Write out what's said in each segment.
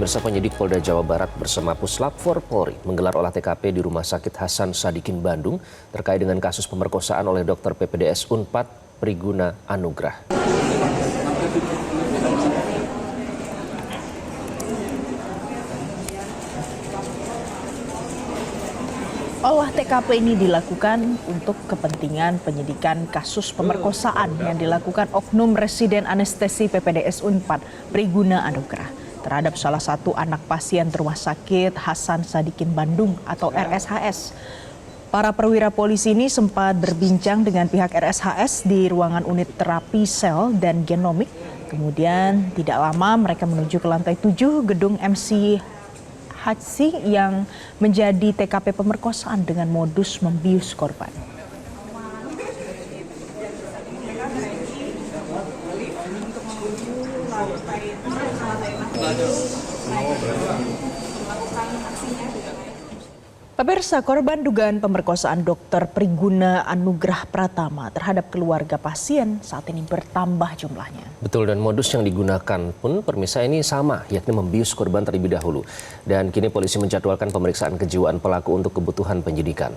Pemirsa, penyidik Polda Jawa Barat bersama Puslap 4 Polri menggelar olah TKP di Rumah Sakit Hasan Sadikin Bandung terkait dengan kasus pemerkosaan oleh dokter PPDS Unpad Priguna Anugrah. Olah TKP ini dilakukan untuk kepentingan penyidikan kasus pemerkosaan yang dilakukan oknum residen anestesi PPDS Unpad Priguna Anugrah terhadap salah satu anak pasien Rumah Sakit Hasan Sadikin Bandung atau RSHS. Para perwira polisi ini sempat berbincang dengan pihak RSHS di ruangan unit terapi sel dan genomik. Kemudian tidak lama mereka menuju ke lantai 7 gedung MC Haji yang menjadi TKP pemerkosaan dengan modus membius korban. Pemirsa, korban dugaan pemerkosaan Dr. Priguna Anugrah Pratama terhadap keluarga pasien saat ini bertambah jumlahnya. Betul, dan modus yang digunakan pun pemirsa ini sama, yakni membius korban terlebih dahulu. Dan kini polisi menjadwalkan pemeriksaan kejiwaan pelaku untuk kebutuhan penyidikan.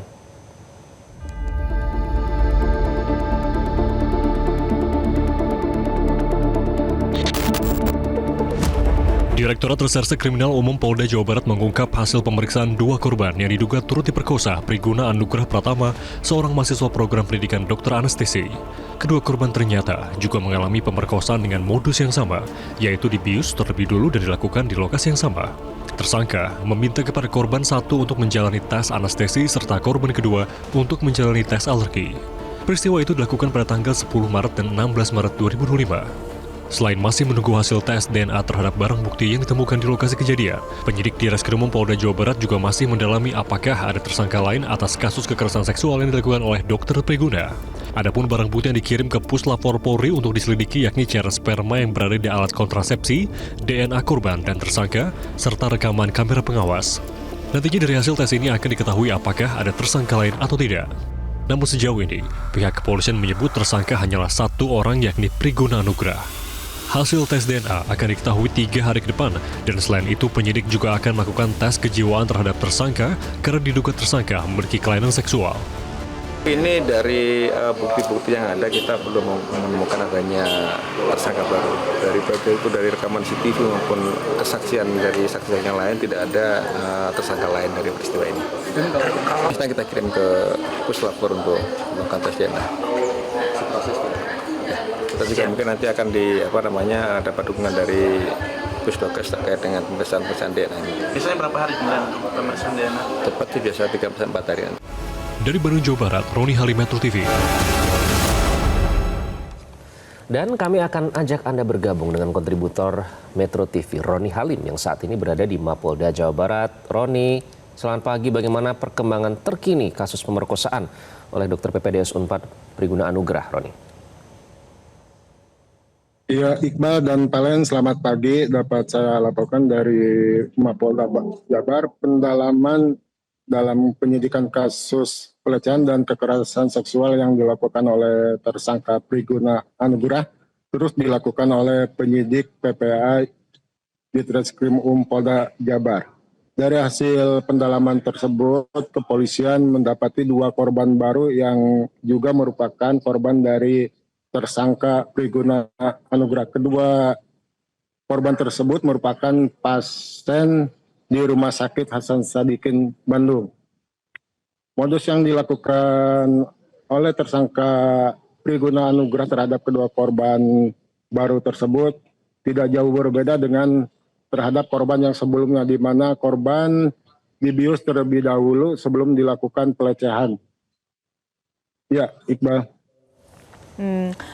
Direktorat Reserse Kriminal Umum Polda Jawa Barat mengungkap hasil pemeriksaan 2 korban yang diduga turut diperkosa Priguna Anugrah Pratama, seorang mahasiswa program pendidikan dokter anestesi. Kedua korban ternyata juga mengalami pemerkosaan dengan modus yang sama, yaitu dibius terlebih dulu dan dilakukan di lokasi yang sama. Tersangka meminta kepada korban satu untuk menjalani tes anestesi serta korban kedua untuk menjalani tes alergi. Peristiwa itu dilakukan pada tanggal 10 Maret dan 16 Maret 2025. Selain masih menunggu hasil tes DNA terhadap barang bukti yang ditemukan di lokasi kejadian, penyidik di Reskrimum Polda Jawa Barat juga masih mendalami apakah ada tersangka lain atas kasus kekerasan seksual yang dilakukan oleh Dr. Priguna. Adapun barang bukti yang dikirim ke Puslap 4 Polri untuk diselidiki yakni cairan sperma yang berada di alat kontrasepsi, DNA korban dan tersangka, serta rekaman kamera pengawas. Nantinya dari hasil tes ini akan diketahui apakah ada tersangka lain atau tidak. Namun sejauh ini, pihak kepolisian menyebut tersangka hanyalah satu orang yakni Priguna Anugrah. Hasil tes DNA akan diketahui 3 hari ke depan, dan selain itu penyidik juga akan melakukan tes kejiwaan terhadap tersangka karena diduga tersangka memiliki kelainan seksual. Ini dari bukti-bukti yang ada kita belum menemukan adanya tersangka baru. Dari rekaman CCTV maupun kesaksian dari saksi yang lain tidak ada tersangka lain dari peristiwa ini. Kita kirim ke Puslap untuk melakukan tes DNA. Kita juga mungkin nanti akan dapat dukungan dari Pusdokes terkait dengan pemeriksaan DNA ini. Biasanya berapa hari kemudian pemeriksaan DNA? Tepat sih biasa 3-4 hari. Dari Bandung, Jawa Barat, Roni Halim, Metro TV. Dan kami akan ajak Anda bergabung dengan kontributor Metro TV, Roni Halim, yang saat ini berada di Mapolda Jawa Barat. Roni, selamat pagi. Bagaimana perkembangan terkini kasus pemerkosaan oleh Dr. PPDS Unpad Priguna Anugrah, Roni? Ya, Iqbal dan Palen, selamat pagi. Dapat saya laporkan dari Mapolda Jabar, pendalaman dalam penyidikan kasus pelecehan dan kekerasan seksual yang dilakukan oleh tersangka Priguna Anugrah terus dilakukan oleh penyidik PPA di Reskrimum Polda Jabar. Dari hasil pendalaman tersebut, kepolisian mendapati 2 korban baru yang juga merupakan korban dari tersangka Priguna Anugrah. Kedua korban tersebut merupakan pasien di Rumah Sakit Hasan Sadikin Bandung. Modus yang dilakukan oleh tersangka Priguna Anugrah terhadap kedua korban baru tersebut tidak jauh berbeda dengan terhadap korban yang sebelumnya, di mana korban dibius terlebih dahulu sebelum dilakukan pelecehan. Ya, Iqbal.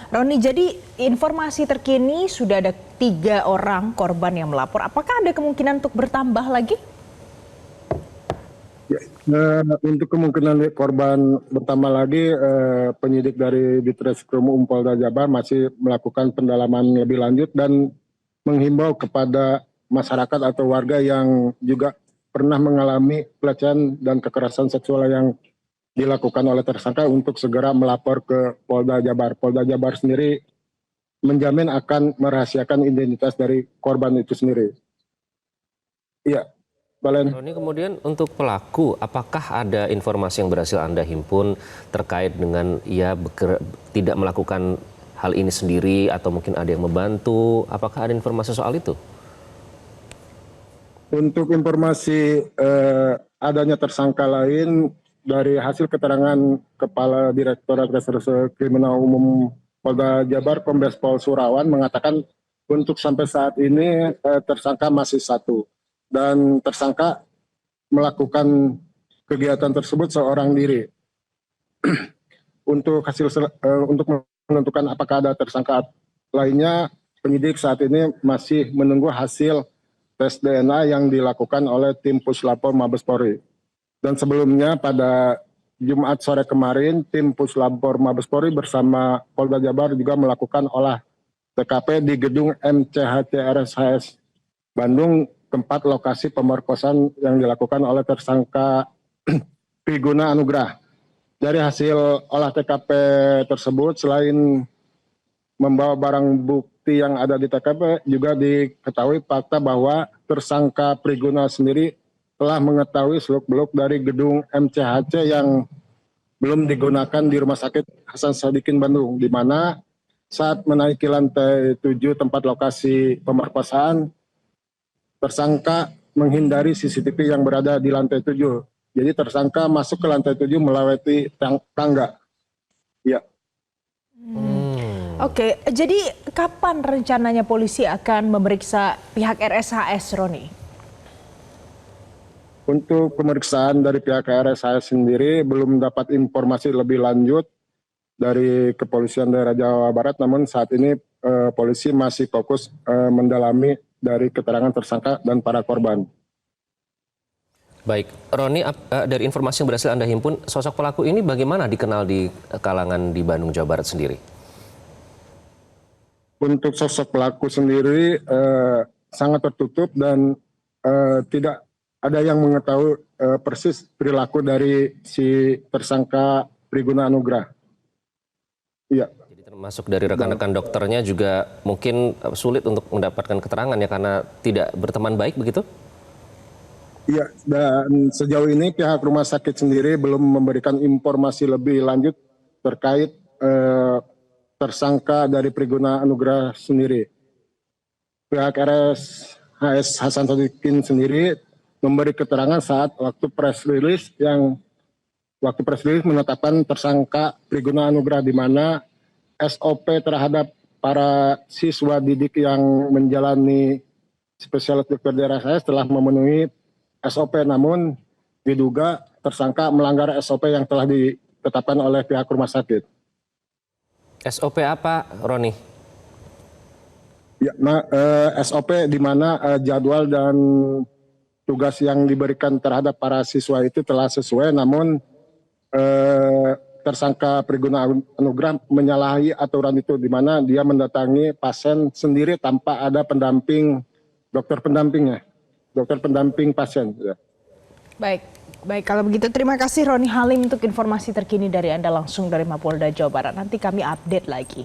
Roni, jadi informasi terkini sudah ada 3 orang korban yang melapor. Apakah ada kemungkinan untuk bertambah lagi? Ya, untuk kemungkinan korban bertambah lagi, penyidik dari Ditreskrimum Polda Jabar masih melakukan pendalaman lebih lanjut dan menghimbau kepada masyarakat atau warga yang juga pernah mengalami pelecehan dan kekerasan seksual yang dilakukan oleh tersangka untuk segera melapor ke Polda Jabar. Polda Jabar sendiri menjamin akan merahasiakan identitas dari korban itu sendiri. Iya, Balen. Roni, kemudian untuk pelaku, apakah ada informasi yang berhasil Anda himpun terkait dengan ia tidak melakukan hal ini sendiri atau mungkin ada yang membantu? Apakah ada informasi soal itu? Untuk informasi adanya tersangka lain dari hasil keterangan Kepala Direktorat Reserse Kriminal Umum Polda Jabar Kombes Pol Surawan mengatakan untuk sampai saat ini tersangka masih satu dan tersangka melakukan kegiatan tersebut seorang diri. Untuk untuk menentukan apakah ada tersangka lainnya, penyidik saat ini masih menunggu hasil tes DNA yang dilakukan oleh tim Puslapor Mabes Polri. Dan sebelumnya pada Jumat sore kemarin, tim Puslapor Mabes Polri bersama Polda Jabar juga melakukan olah TKP di gedung MCHC RSHS Bandung, tempat lokasi pemerkosaan yang dilakukan oleh tersangka Priguna Anugrah. Dari hasil olah TKP tersebut, selain membawa barang bukti yang ada di TKP, juga diketahui fakta bahwa tersangka Priguna sendiri telah mengetahui seluk-beluk dari gedung MCHC yang belum digunakan di Rumah Sakit Hasan Sadikin Bandung, di mana saat menaiki lantai 7 tempat lokasi pemerkosaan, tersangka menghindari CCTV yang berada di lantai 7. Jadi tersangka masuk ke lantai 7 melewati tangga. Ya. Oke, jadi kapan rencananya polisi akan memeriksa pihak RSHS, Roni? Untuk pemeriksaan dari pihak RSHS sendiri belum dapat informasi lebih lanjut dari Kepolisian Daerah Jawa Barat, namun saat ini polisi masih fokus mendalami dari keterangan tersangka dan para korban. Baik, Roni, dari informasi yang berhasil Anda himpun, sosok pelaku ini bagaimana dikenal di kalangan di Bandung, Jawa Barat sendiri? Untuk sosok pelaku sendiri sangat tertutup dan tidak ada yang mengetahui persis perilaku dari si tersangka Priguna Anugrah. Iya. Jadi termasuk dari rekan-rekan dokternya juga mungkin sulit untuk mendapatkan keterangan ya karena tidak berteman baik begitu? Iya, dan sejauh ini pihak rumah sakit sendiri belum memberikan informasi lebih lanjut terkait tersangka dari Priguna Anugrah sendiri. Pihak RSHS Hasan Sadikin sendiri memberi keterangan saat waktu press release menetapkan tersangka Priguna Anugrah, di mana SOP terhadap para siswa didik yang menjalani spesialis dokter di RSHS telah memenuhi SOP, namun diduga tersangka melanggar SOP yang telah ditetapkan oleh pihak rumah sakit. SOP apa, Roni? Ya, SOP di mana jadwal dan tugas yang diberikan terhadap para siswa itu telah sesuai, namun tersangka Priguna Anugrah menyalahi aturan itu, di mana dia mendatangi pasien sendiri tanpa ada pendamping, dokter pendamping pasien. Ya. Baik, kalau begitu terima kasih Roni Halim untuk informasi terkini dari Anda langsung dari Mapolda Jawa Barat. Nanti kami update lagi.